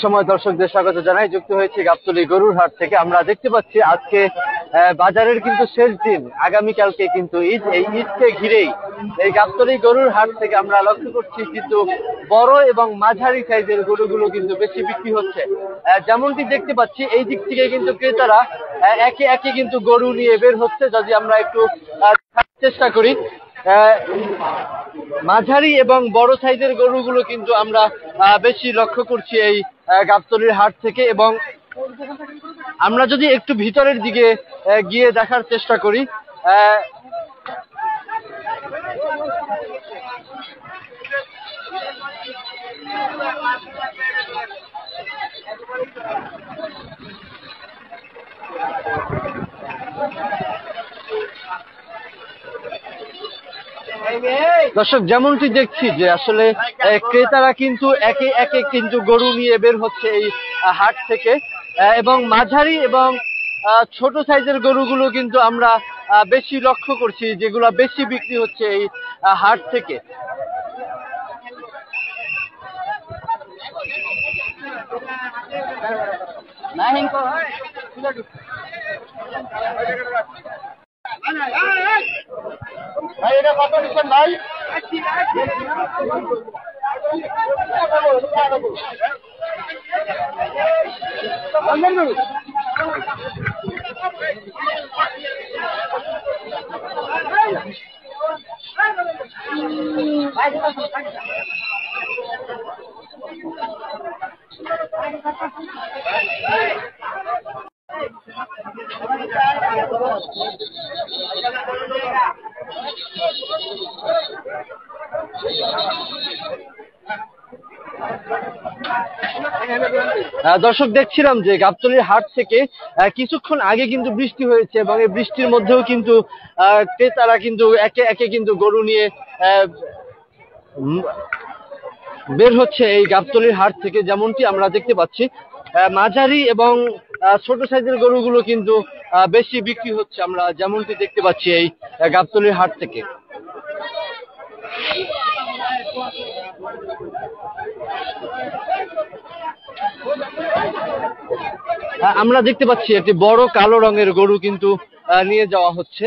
সময় দর্শকদের স্বাগত জানাই। যুক্ত হয়েছে গাবতলী গরুর হাট থেকে। আমরা দেখতে পাচ্ছি আজকে বাজারের কিন্তু শেষ দিন, আগামীকালকে কিন্তু ঈদ। এই ঈদকে ঘিরেই এই গাবতলী গরুর হাট থেকে আমরা লক্ষ্য করছি কিন্তু বড় এবং মাঝারি সাইজের গরুগুলো কিন্তু বেশি বিক্রি হচ্ছে। যেমনটি দেখতে পাচ্ছি এই দিক থেকে কিন্তু ক্রেতারা একে একে কিন্তু গরু নিয়ে বের হচ্ছে। যদি আমরা একটু চেষ্টা করি, মাঝারি এবং বড় সাইজের গরুগুলো কিন্তু আমরা বেশি লক্ষ্য করছি এই গাবতলীর হাট থেকে। এবং আমরা যদি একটু ভিতরের দিকে গিয়ে দেখার চেষ্টা করি, দর্শক যেমনটি দেখছি যে আসলে ক্রেতারা কিন্তু একে একে কিন্তু গরু নিয়ে বের হচ্ছে এই হাট থেকে। এবং মাঝারি এবং ছোট সাইজের গরুগুলো কিন্তু আমরা বেশি লক্ষ্য করছি, যেগুলো বেশি বিক্রি হচ্ছে এই হাট থেকে। এটা কত নিচ্ছেন ভাই? দর্শক দেখছিলাম যে গাবতলীর হাট থেকে কিছুক্ষণ আগে কিন্তু বৃষ্টি হয়েছে এবং এই বৃষ্টির মধ্যেও কিন্তু ক্রেতারা কিন্তু একে একে কিন্তু গরু নিয়ে বের হচ্ছে এই গাবতলীর হাট থেকে। যেমনটি আমরা দেখতে পাচ্ছি মাঝারি এবং ছোট সাইজের গরুগুলো কিন্তু বেশি বিক্রি হচ্ছে, আমরা যেমনটি দেখতে পাচ্ছি এই গাবতলীর হাট থেকে। আমরা দেখতে পাচ্ছি একটি বড় কালো রঙের গরু কিন্তু নিয়ে যাওয়া হচ্ছে।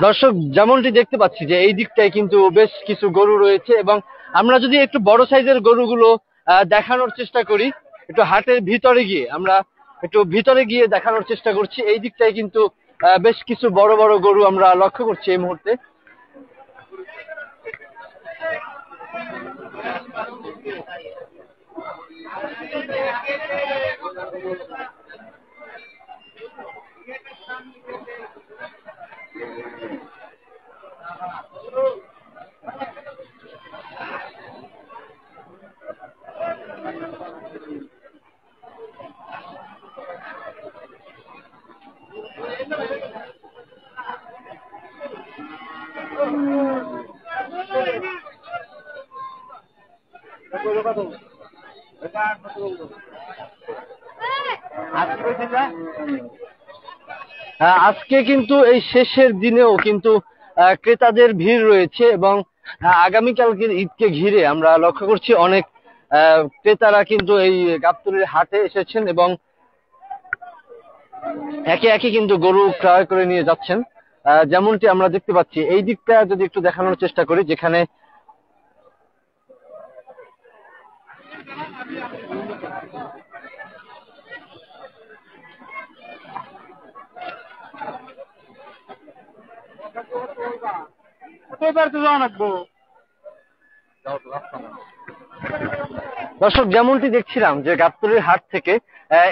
দর্শক যেমনটি দেখতে পাচ্ছি যে এই দিকটায় কিন্তু বেশ কিছু গরু রয়েছে এবং আমরা যদি একটু বড় সাইজের গরুগুলো দেখানোর চেষ্টা করি, একটু হাটের ভিতরে গিয়ে আমরা একটু ভিতরে গিয়ে দেখানোর চেষ্টা করছি। এই দিকটায় কিন্তু বেশ কিছু বড় বড় গরু আমরা লক্ষ্য করছি এই মুহূর্তে। আজকে কিন্তু এই শেষের দিনেও কিন্তু ক্রেতাদের ভিড় রয়েছে এবং আগামীকালকের ঈদকে ঘিরে আমরা লক্ষ্য করছি অনেক ক্রেতারা কিন্তু এই গাবতলীর হাটে এসেছেন এবং একে একে কিন্তু গরু ক্রয় করে নিয়ে যাচ্ছেন। যেমনটি আমরা দেখতে পাচ্ছি এই দিকটা যদি একটু দেখানোর চেষ্টা করি, যেখানে দর্শক, যেমনটি দেখছিলাম যে গাবতলীর হাট থেকে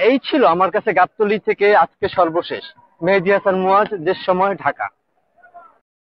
এই ছিল আমার কাছে গাবতলী থেকে আজকে সর্বশেষ। মেহেদী হাসান মুয়াজ, দেশ সময়, ঢাকা।